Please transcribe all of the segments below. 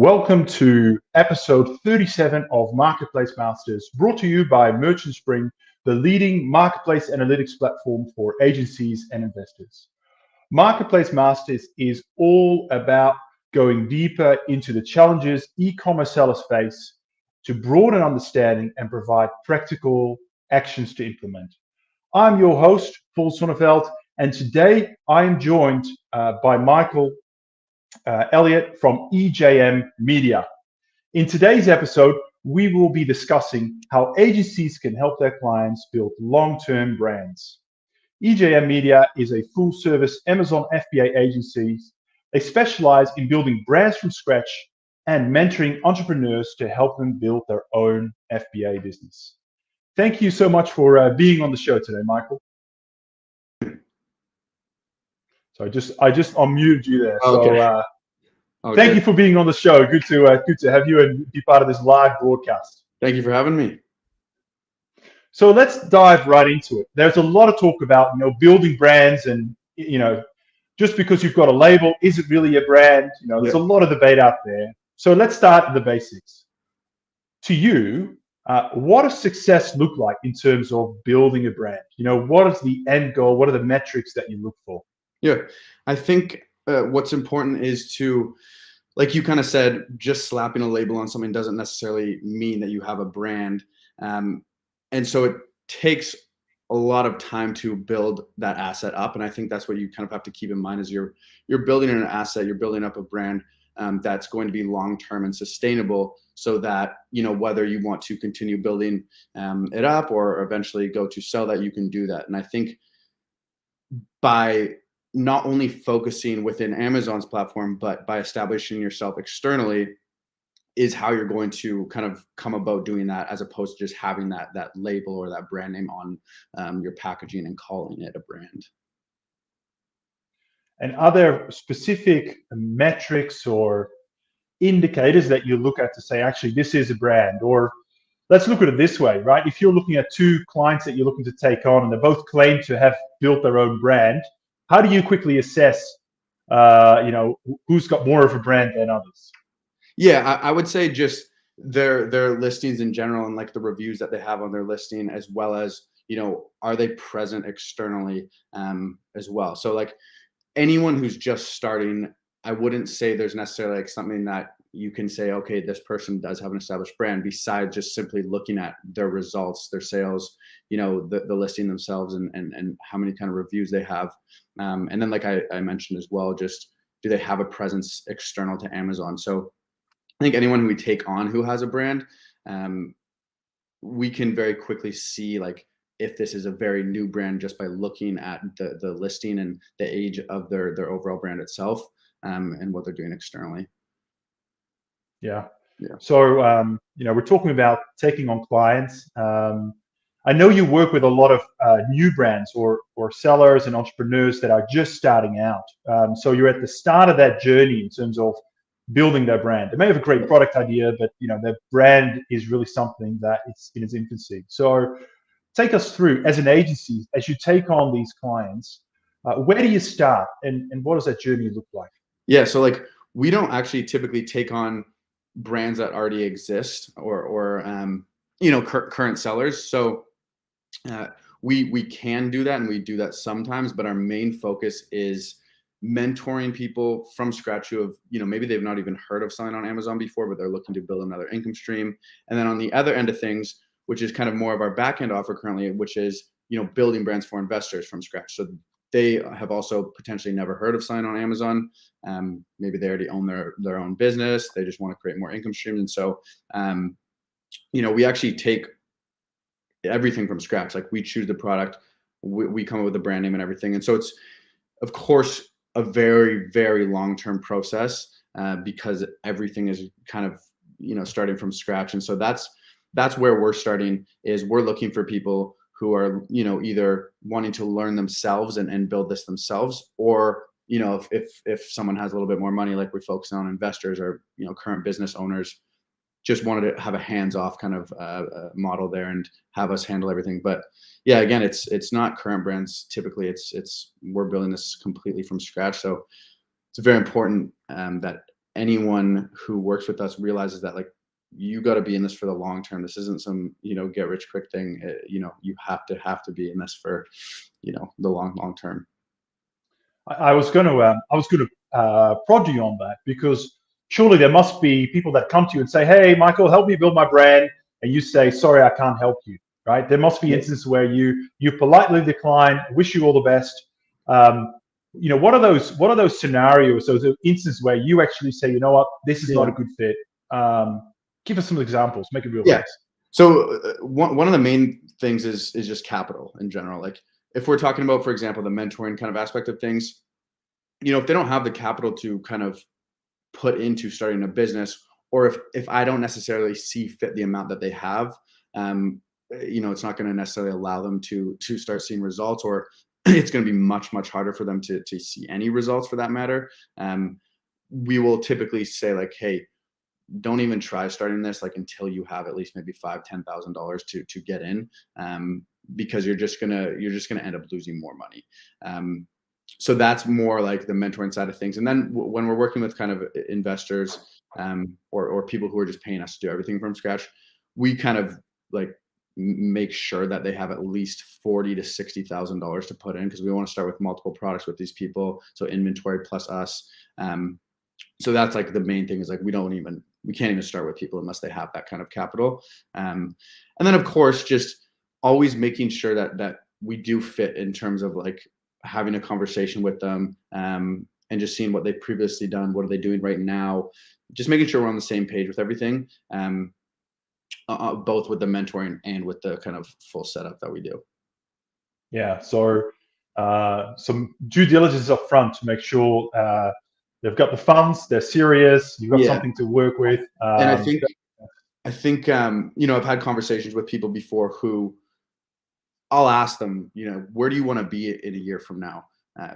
Welcome to episode 37 of Marketplace Masters, brought to you by Merchant Spring, the leading marketplace analytics platform for agencies and investors. Marketplace Masters is all about going deeper into the challenges e-commerce sellers face to broaden understanding and provide practical actions to implement. I'm your host, Paul Sonneveld, and today I am joined by Michael Elliott from EJM Media. In today's episode, we will be discussing how agencies can help their clients build long-term brands. EJM Media is a full-service Amazon FBA agency. They specialize in building brands from scratch and mentoring entrepreneurs to help them build their own FBA business. Thank you so much for being on the show today, Michael. So I just unmuted you there. Okay. So thank you for being on the show. Good to have you and be part of this live broadcast. Thank you for having me. So let's dive right into it. There's a lot of talk about building brands, and just because you've got a label, is it really a brand? There's a lot of debate out there. So let's start at the basics. To you, what does success look like in terms of building a brand? What is the end goal? What are the metrics that you look for? Yeah, I think what's important is to, like you kind of said, just slapping a label on something doesn't necessarily mean that you have a brand. And so it takes a lot of time to build that asset up. And I think that's what you kind of have to keep in mind is you're building an asset, you're building up a brand that's going to be long-term and sustainable, so that, whether you want to continue building it up or eventually go to sell that, you can do that. And I think by not only focusing within Amazon's platform, but by establishing yourself externally is how you're going to kind of come about doing that, as opposed to just having that label or that brand name on your packaging and calling it a brand. And are there specific metrics or indicators that you look at to say, actually, this is a brand? Or let's look at it this way, right? If you're looking at two clients that you're looking to take on and they both claim to have built their own brand, how do you quickly assess, who's got more of a brand than others? Yeah, I would say just their listings in general and like the reviews that they have on their listing, as well as, are they present externally as well? So like anyone who's just starting, I wouldn't say there's necessarily like something that you can say, okay, this person does have an established brand, besides just simply looking at their results, their sales, the listing themselves and how many kind of reviews they have. And then like I mentioned as well, just do they have a presence external to Amazon? So I think anyone who we take on who has a brand, we can very quickly see like if this is a very new brand just by looking at the listing and the age of their overall brand itself, and what they're doing externally. Yeah. So, we're talking about taking on clients. I know you work with a lot of new brands or sellers and entrepreneurs that are just starting out. So you're at the start of that journey in terms of building their brand. They may have a great product idea, but their brand is really something that it's in its infancy. So take us through, as an agency, as you take on these clients, where do you start and what does that journey look like? Yeah, so like we don't actually typically take on brands that already exist or current sellers. So we can do that, and we do that sometimes, but our main focus is mentoring people from scratch who have, maybe they've not even heard of selling on Amazon before, but they're looking to build another income stream. And then on the other end of things, which is kind of more of our back end offer currently, which is, building brands for investors from scratch. So they have also potentially never heard of selling on Amazon. Maybe they already own their own business. They just want to create more income streams. And so, we actually take everything from scratch. Like we choose the product, we come up with the brand name and everything. And so it's, of course, a very, very long-term process because everything is kind of, starting from scratch. And so that's where we're starting, is we're looking for people who are, either wanting to learn themselves and build this themselves, or, if someone has a little bit more money, like we focus on investors or, current business owners, just wanted to have a hands-off kind of model there and have us handle everything. But yeah, again, it's not current brands. Typically we're building this completely from scratch. So it's very important that anyone who works with us realizes that like you got to be in this for the long term. This isn't some, get rich quick thing. You have to be in this for, the long term. I was going to prod you on that, because surely there must be people that come to you and say, "Hey, Michael, help me build my brand," and you say, "Sorry, I can't help you." Right? There must be instances where you politely decline, wish you all the best. What are those scenarios? Those instances where you actually say, "You know what, this is not a good fit." Give us some examples. Make it real nice. So one of the main things is just capital in general. Like if we're talking about, for example, the mentoring kind of aspect of things, if they don't have the capital to kind of put into starting a business, or if I don't necessarily see fit the amount that they have, it's not going to necessarily allow them to start seeing results, or it's going to be much harder for them to see any results for that matter. We will typically say like, hey, don't even try starting this like until you have at least maybe $5,000-$10,000 to get in, because you're just gonna end up losing more money. So that's more like the mentoring side of things. And then when we're working with kind of investors, or people who are just paying us to do everything from scratch, we kind of like make sure that they have at least $40,000 to $60,000 to put in, because we want to start with multiple products with these people, so inventory plus us. So that's like the main thing, is like we can't even start with people unless they have that kind of capital. And then of course, just always making sure that we do fit in terms of like having a conversation with them, and just seeing what they've previously done, what are they doing right now, just making sure we're on the same page with everything, both with the mentoring and with the kind of full setup that we do. Yeah. So some due diligence up front to make sure they've got the funds, they're serious, you've got something to work with. And I think I've had conversations with people before who I'll ask them, where do you want to be in a year from now?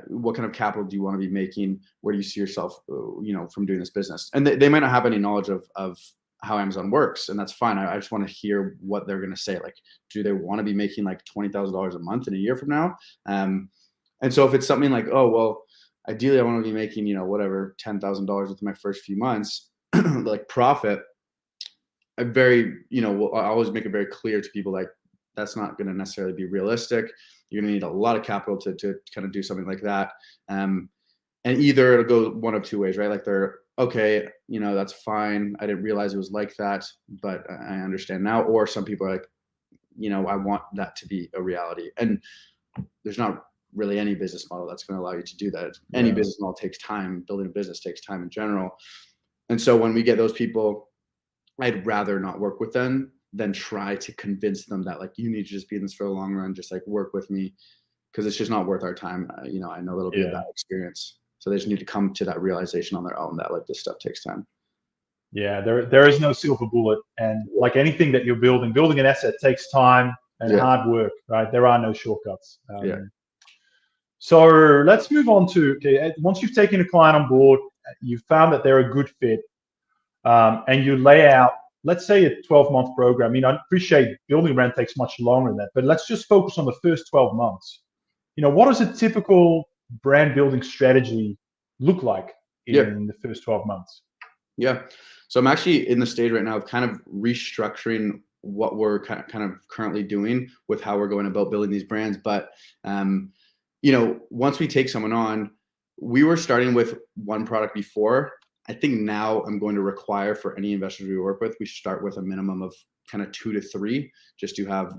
What kind of capital do you want to be making? Where do you see yourself, from doing this business? And they might not have any knowledge of how Amazon works, and that's fine. I just want to hear what they're going to say. Like, do they want to be making like $20,000 a month in a year from now? And so if it's something like, oh, well, ideally I want to be making, whatever, $10,000 within my first few months, like profit, I always make it very clear to people, like, that's not going to necessarily be realistic. You're going to need a lot of capital to kind of do something like that. And either it'll go one of two ways, right? Like they're, okay, that's fine. I didn't realize it was like that, but I understand now. Or some people are like, I want that to be a reality. And there's not really any business model that's going to allow you to do that. Any business model takes time. Building a business takes time in general. And so when we get those people, I'd rather not work with them than try to convince them that like, you need to just be in this for the long run, just like work with me, because it's just not worth our time. I know it'll be a bad experience. So they just need to come to that realization on their own that like this stuff takes time. Yeah, there is no silver bullet, and like anything that you're building an asset takes time and hard work, right? There are no shortcuts. So let's move on to, once you've taken a client on board, you've found that they're a good fit, and you lay out, let's say, a 12-month program. I appreciate building brand takes much longer than that, but let's just focus on the first 12 months. What does a typical brand building strategy look like in the first 12 months? Yeah. So I'm actually in the stage right now of kind of restructuring what we're kind of currently doing with how we're going about building these brands. But, once we take someone on, we were starting with one product before. I think now I'm going to require for any investors we work with, we start with a minimum of kind of 2 to 3, just to have,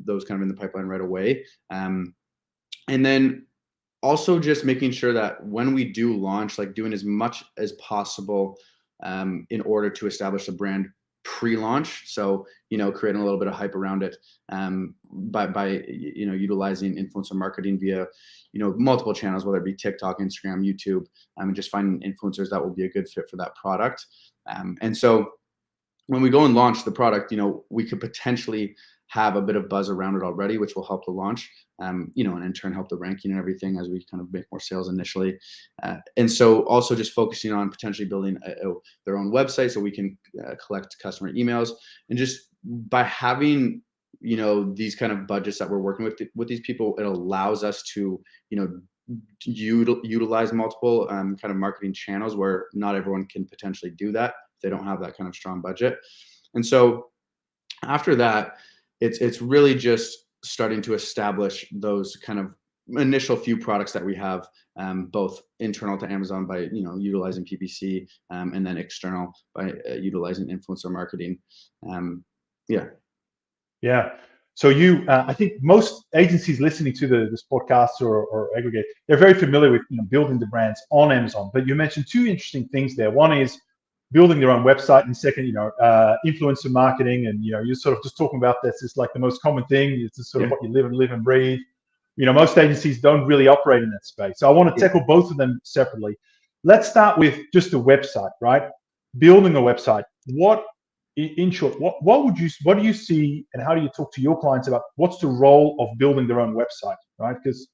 those kind of in the pipeline right away. And then also just making sure that when we do launch, like doing as much as possible in order to establish a brand pre-launch. So, creating a little bit of hype around it by utilizing influencer marketing via, multiple channels, whether it be TikTok, Instagram, YouTube, and just finding influencers that will be a good fit for that product. And so when we go and launch the product, we could potentially have a bit of buzz around it already, which will help the launch, and in turn help the ranking and everything as we kind of make more sales initially. And so also just focusing on potentially building their own website so we can collect customer emails. And just by having, these kind of budgets that we're working with these people, it allows us to, utilize multiple kind of marketing channels, where not everyone can potentially do that if they don't have that kind of strong budget. And so after that, it's really just starting to establish those kind of initial few products that we have, both internal to Amazon by utilizing PPC, and then external by utilizing influencer marketing. Yeah. Yeah. So I think most agencies listening to this podcast or aggregate, they're very familiar with building the brands on Amazon. But you mentioned two interesting things there. One is building their own website, and second, influencer marketing. And you're sort of just talking about this. It's like the most common thing. It's just sort of what you live and breathe. Most agencies don't really operate in that space. So I want to tackle both of them separately. Let's start with just the website, right? Building a website. In short, what do you see, and how do you talk to your clients about what's the role of building their own website, right? Because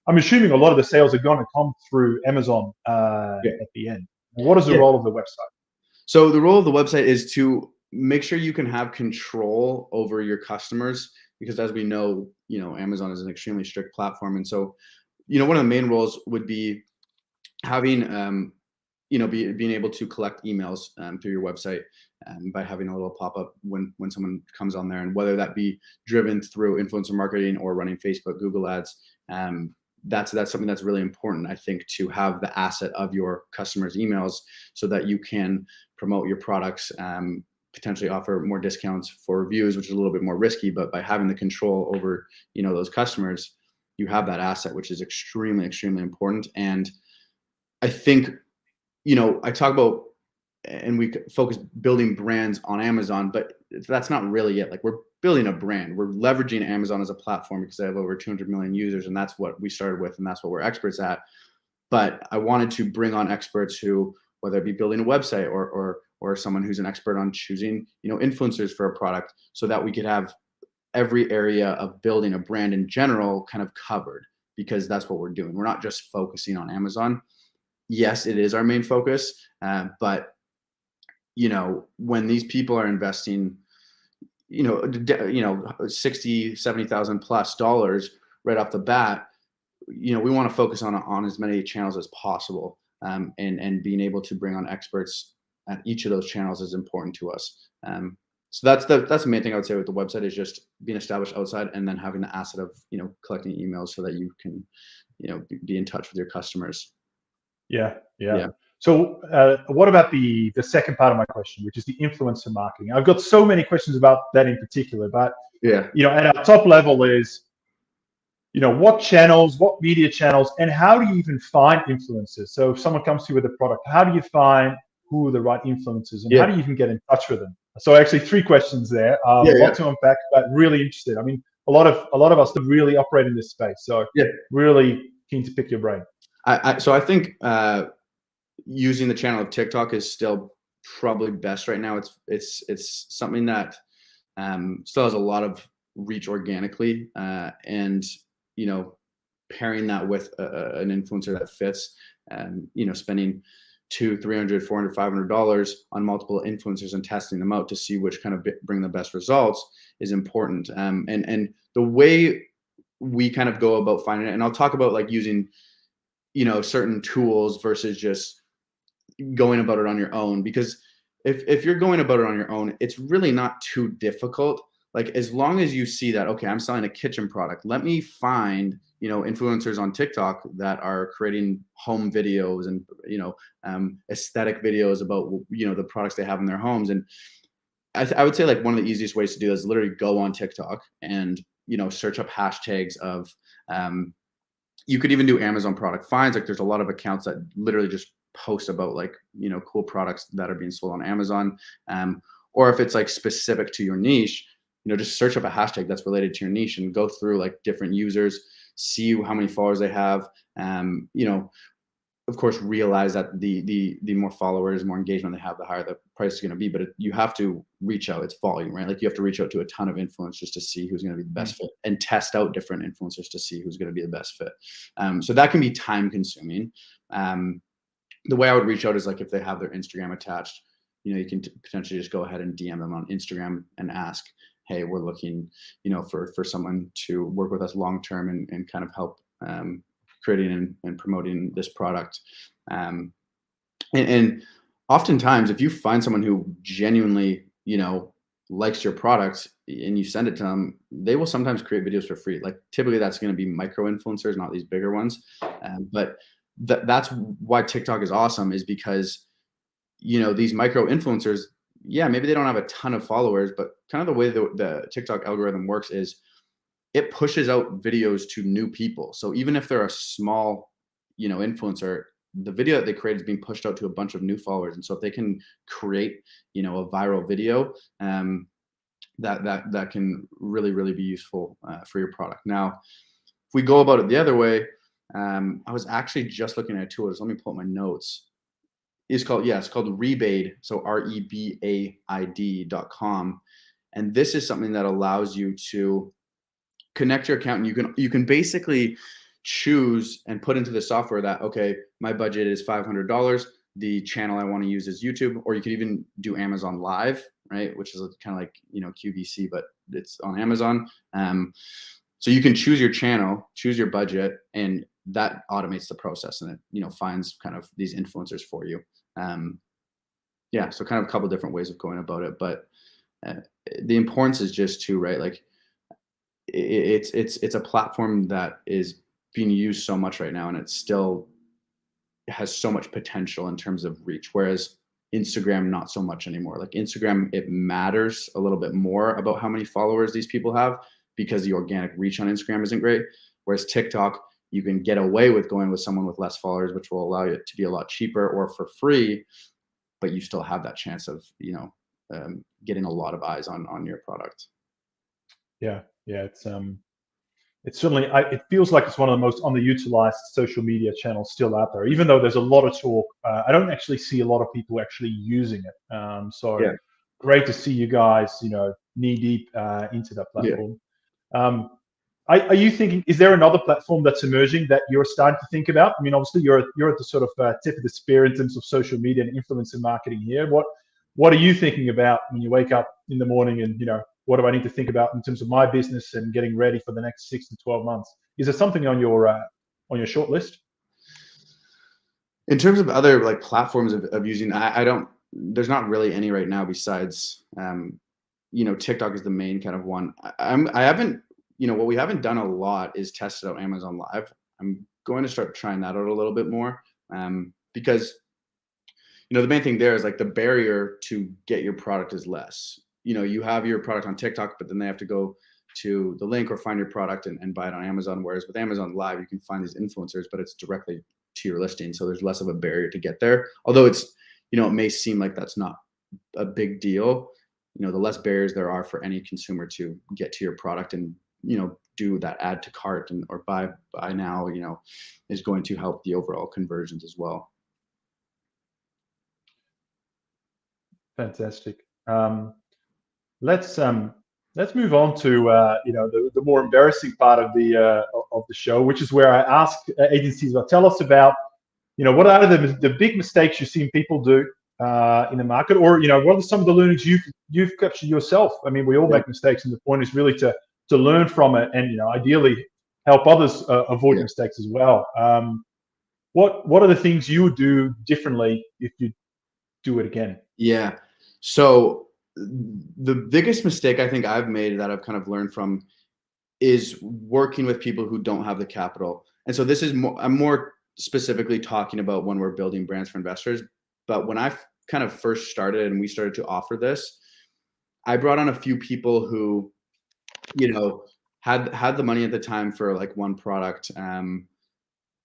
I'm assuming a lot of the sales are going to come through Amazon at the end. What is the role of the website? So the role of the website is to make sure you can have control over your customers, because as we know, Amazon is an extremely strict platform. And so, one of the main roles would be having, being able to collect emails through your website, by having a little pop-up when someone comes on there, and whether that be driven through influencer marketing or running Facebook, Google ads. That's something that's really important, I think, to have the asset of your customers' emails, so that you can promote your products, potentially offer more discounts for reviews, which is a little bit more risky. But by having the control over, those customers, you have that asset, which is extremely, extremely important. And I think, I talk about, and we focus building brands on Amazon, but that's not really it. Like, we're building a brand. We're leveraging Amazon as a platform because they have over 200 million users, and that's what we started with, and that's what we're experts at. But I wanted to bring on experts who, whether it be building a website or someone who's an expert on choosing, influencers for a product, so that we could have every area of building a brand in general kind of covered, because that's what we're doing. We're not just focusing on Amazon. Yes, it is our main focus, but when these people are investing, 60, 70,000 plus dollars right off the bat, we want to focus on as many channels as possible, and being able to bring on experts at each of those channels is important to us. So that's the main thing I would say with the website, is just being established outside, and then having the asset of collecting emails, so that you can be in touch with your customers. Yeah. So what about the second part of my question, which is the influencer marketing? I've got so many questions about that in particular, but at our top level is, what channels, what media channels, and how do you even find influencers? So if someone comes to you with a product, how do you find who are the right influencers, and how do you even get in touch with them? So actually 3 questions there. A lot to unpack, but really interested. I mean, a lot of us really operate in this space, so really keen to pick your brain. So I think using the channel of TikTok is still probably best right now. It's something that still has a lot of reach organically, and pairing that with an influencer that fits, spending $200, $300, $400, $500 on multiple influencers and testing them out to see which kind of bring the best results is important. And the way we kind of go about finding it, and I'll talk about like using certain tools versus just going about it on your own, because if you're going about it on your own, it's really not too difficult. Like, as long as you see that, okay, I'm selling a kitchen product, let me find influencers on TikTok that are creating home videos and aesthetic videos about the products they have in their homes. And I would say, like, one of the easiest ways to do this is literally go on TikTok and search up hashtags of you could even do Amazon product finds. Like, there's a lot of accounts that literally just post about like cool products that are being sold on Amazon, or if it's like specific to your niche, just search up a hashtag that's related to your niche and go through like different users, see how many followers they have. Of course, realize that the more followers, more engagement they have, the higher the price is going to be. But you have to reach out. It's volume, right? Like, you have to reach out to a ton of influencers to see who's going to be the best fit, and test out different influencers to see who's going to be the best fit. So that can be time consuming. The way I would reach out is like, if they have their Instagram attached, you can potentially just go ahead and DM them on Instagram and ask, hey, we're looking, for someone to work with us long term and kind of help creating and promoting this product. And oftentimes, if you find someone who genuinely, likes your product and you send it to them, they will sometimes create videos for free. Like typically, that's going to be micro influencers, not these bigger ones. But that's why TikTok is awesome, is because these micro influencers, yeah, maybe they don't have a ton of followers, but kind of the way the TikTok algorithm works is it pushes out videos to new people. So even if they're a small, influencer, the video that they create is being pushed out to a bunch of new followers. And so if they can create, a viral video, that can really, really be useful for your product. Now, if we go about it the other way, I was actually just looking at tools. Let me pull up my notes. It's called Rebaid. So REBAID.com. And this is something that allows you to connect your account, and you can basically choose and put into the software that, okay, my budget is $500. The channel I want to use is YouTube, or you could even do Amazon Live, right? Which is kind of like, QVC, but it's on Amazon. So you can choose your channel, choose your budget, and that automates the process, and it, finds kind of these influencers for you. So kind of a couple different ways of going about it, but the importance is just to, right, like it's a platform that is being used so much right now, and it still has so much potential in terms of reach, whereas Instagram not so much anymore. Like Instagram, it matters a little bit more about how many followers these people have, because the organic reach on Instagram isn't great, whereas TikTok, you can get away with going with someone with less followers, which will allow it to be a lot cheaper or for free, but you still have that chance of getting a lot of eyes on your product. Yeah, it's certainly, it feels like it's one of the most underutilized social media channels still out there, even though there's a lot of talk. I don't actually see a lot of people actually using it. So great to see you guys, knee deep into that platform. Are you thinking, is there another platform that's emerging that you're starting to think about? I mean, obviously you're at the sort of tip of the spear in terms of social media and influencer marketing here. What are you thinking about when you wake up in the morning and, what do I need to think about in terms of my business and getting ready for the next 6 to 12 months? Is there something on your short list? In terms of other like platforms of using, I don't, there's not really any right now besides, TikTok is the main kind of one. I haven't, what we haven't done a lot is tested out Amazon Live. I'm going to start trying that out a little bit more, because, the main thing there is like the barrier to get your product is less. You have your product on TikTok, but then they have to go to the link or find your product and buy it on Amazon. Whereas with Amazon Live, you can find these influencers, but it's directly to your listing. So there's less of a barrier to get there. Although it's, it may seem like that's not a big deal. The less barriers there are for any consumer to get to your product and, do that add to cart or buy now, is going to help the overall conversions as well. Fantastic. Let's move on to the more embarrassing part of the show, which is where I ask agencies, tell us about what are the big mistakes you've seen people do in the market, or what are some of the learnings you've captured yourself? I mean, we all make mistakes, and the point is really to learn from it and ideally help others avoid mistakes as well. What are the things you would do differently if you do it again? Yeah. So the biggest mistake I think I've made that I've kind of learned from is working with people who don't have the capital. And so this is I'm more specifically talking about when we're building brands for investors. But when I kind of first started and we started to offer this, I brought on a few people who, had the money at the time for like one product,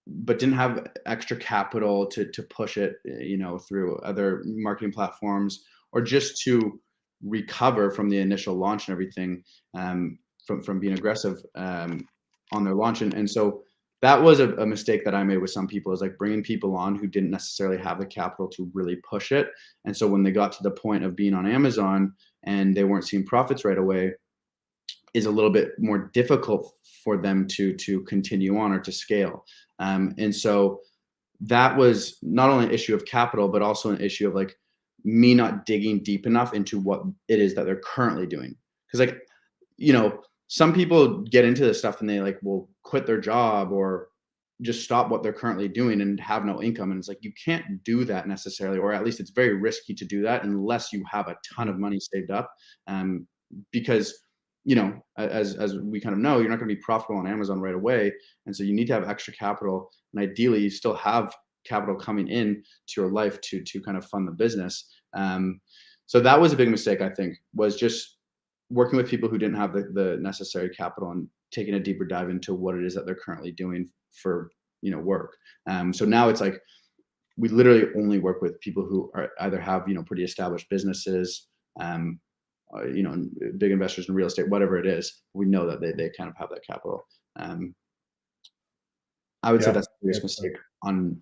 but didn't have extra capital to push it, through other marketing platforms, or just to recover from the initial launch and everything, from being aggressive on their launch. And so that was a mistake that I made with some people, is like bringing people on who didn't necessarily have the capital to really push it. And so when they got to the point of being on Amazon and they weren't seeing profits right away, is a little bit more difficult for them to continue on or to scale. And so that was not only an issue of capital, but also an issue of like me not digging deep enough into what it is that they're currently doing. Because some people get into this stuff and they like will quit their job or just stop what they're currently doing and have no income. And it's like, you can't do that necessarily, or at least it's very risky to do that unless you have a ton of money saved up. Because, as we kind of know, you're not going to be profitable on Amazon right away. And so you need to have extra capital. And ideally you still have capital coming in to your life to kind of fund the business. So that was a big mistake, I think, was just working with people who didn't have the necessary capital and taking a deeper dive into what it is that they're currently doing for work. So now it's like we literally only work with people who are either have pretty established businesses, big investors in real estate, whatever it is. We know that they kind of have that capital. I would say that's the biggest mistake on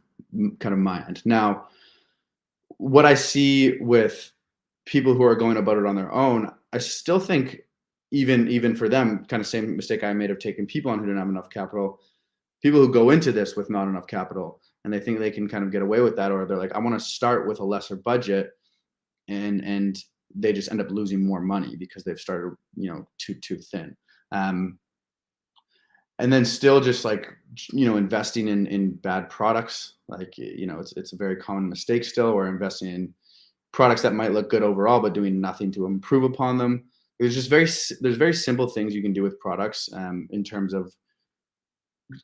kind of my end. Now, what I see with people who are going about it on their own, I still think even for them, kind of same mistake I made of taking people on who didn't have enough capital. People who go into this with not enough capital and they think they can kind of get away with that, or they're like, I want to start with a lesser budget, and they just end up losing more money because they've started too thin. And then still just like investing in bad products, like it's a very common mistake still, or investing in products that might look good overall but doing nothing to improve upon them. There's very simple things you can do with products, in terms of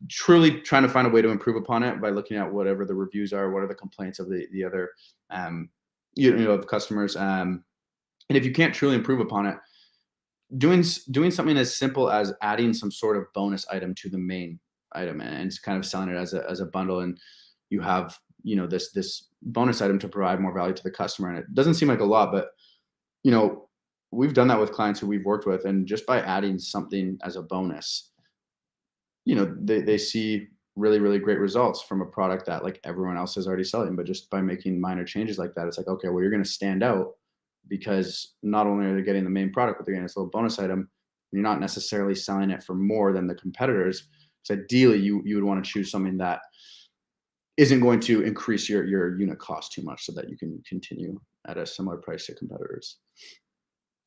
truly trying to find a way to improve upon it by looking at whatever the reviews are, what are the complaints of the other of customers, and if you can't truly improve upon it, doing something as simple as adding some sort of bonus item to the main item and kind of selling it as a bundle, and you have this bonus item to provide more value to the customer. And it doesn't seem like a lot, but we've done that with clients who we've worked with, and just by adding something as a bonus, they see really, really great results from a product that like everyone else is already selling. But just by making minor changes like that, it's like, okay, well, you're going to stand out because not only are they getting the main product, but they're getting this little bonus item. You're not necessarily selling it for more than the competitors. So ideally you would want to choose something that isn't going to increase your unit cost too much, so that you can continue at a similar price to competitors.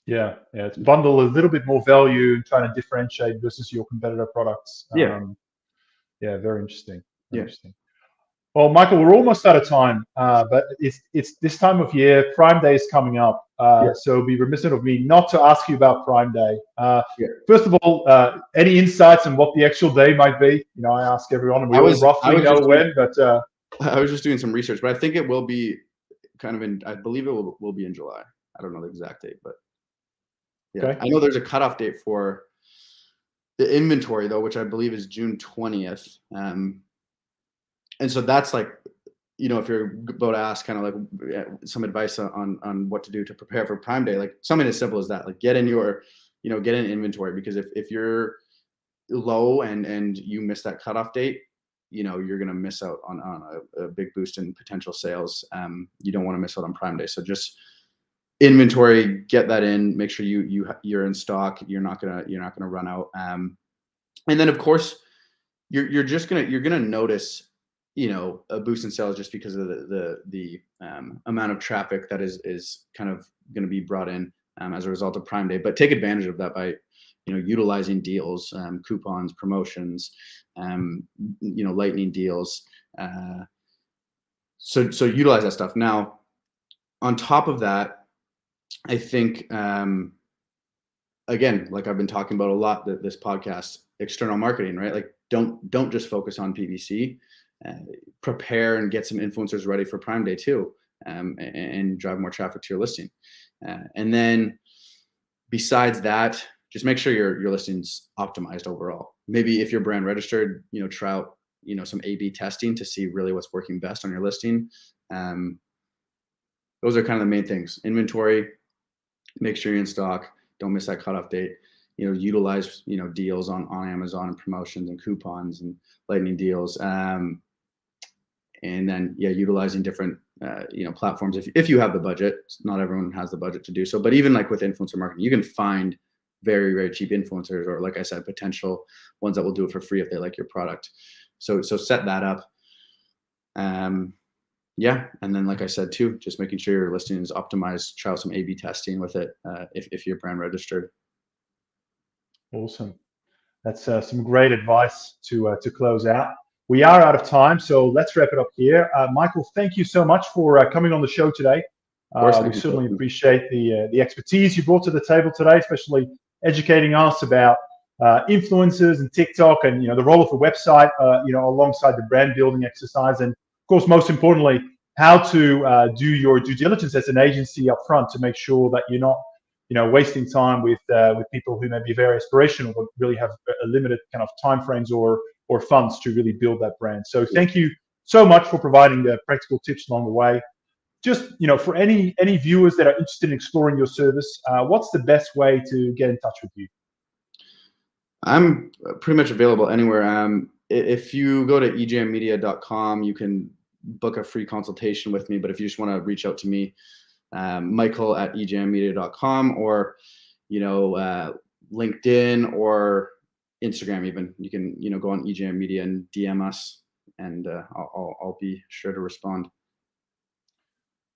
Yeah, it's bundle a little bit more value, trying to differentiate versus your competitor products. Very interesting. Interesting. Well, Michael, we're almost out of time, but it's this time of year. Prime Day is coming up, so it'd be remiss of me not to ask you about Prime Day. First of all, any insights on what the actual day might be? I ask everyone, and we all roughly know when, but I was just doing some research, but I think it will be kind of I believe it will be in July. I don't know the exact date, but okay. I know there's a cutoff date for the inventory though, which I believe is June 20th. And so that's like, if you're about to ask kind of like some advice on what to do to prepare for Prime Day, like something as simple as that, like get in inventory, because if you're low and you miss that cutoff date, you're going to miss out on a big boost in potential sales. You don't want to miss out on Prime Day. So just inventory, get that in, make sure you're in stock. You're not gonna run out. And then of course you're gonna notice, a boost in sales just because of the amount of traffic that is kind of going to be brought in as a result of Prime Day. But take advantage of that by utilizing deals, coupons, promotions, lightning deals. So utilize that stuff. Now, on top of that, I think again, like I've been talking about a lot this podcast, external marketing, right? Like don't just focus on PPC. Prepare and get some influencers ready for Prime Day too, and drive more traffic to your listing. And then besides that, just make sure your listing's optimized overall. Maybe if you're brand registered, try out some A/B testing to see really what's working best on your listing. Those are kind of the main things. Inventory, make sure you're in stock. Don't miss that cutoff date. Utilize deals on Amazon and promotions and coupons and lightning deals. And then utilizing different platforms if you have the budget. Not everyone has the budget to do so, but even like with influencer marketing, you can find very, very cheap influencers, or like I said, potential ones that will do it for free if they like your product. So set that up. And then like I said too, just making sure your listing is optimized. Try out some A/B testing with it if you're brand registered. Awesome. That's some great advice to close out. we are out of time, so let's wrap it up here. Michael, thank you so much for coming on the show today. We certainly appreciate the expertise you brought to the table today, especially educating us about influencers and TikTok, and the role of the website, alongside the brand building exercise, and of course, most importantly, how to do your due diligence as an agency up front to make sure that you're not wasting time with people who may be very aspirational but really have a limited kind of timeframes or funds to really build that brand. So thank you so much for providing the practical tips along the way. Just for any viewers that are interested in exploring your service, what's the best way to get in touch with you? I'm pretty much available anywhere. If you go to egmmedia.com, you can book a free consultation with me. But if you just want to reach out to me, Michael at egmmedia.com, or LinkedIn or Instagram, even you can go on EGM Media and DM us, and I'll be sure to respond.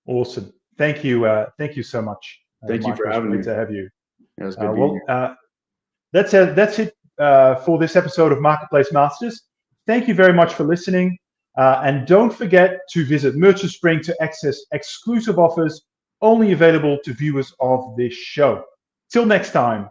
Awesome. Thank you so much. Thank you for having me. Great to have you. Yeah, it was good that's it for this episode of Marketplace Masters. Thank you very much for listening, and don't forget to visit Merchant Spring to access exclusive offers only available to viewers of this show. Till next time.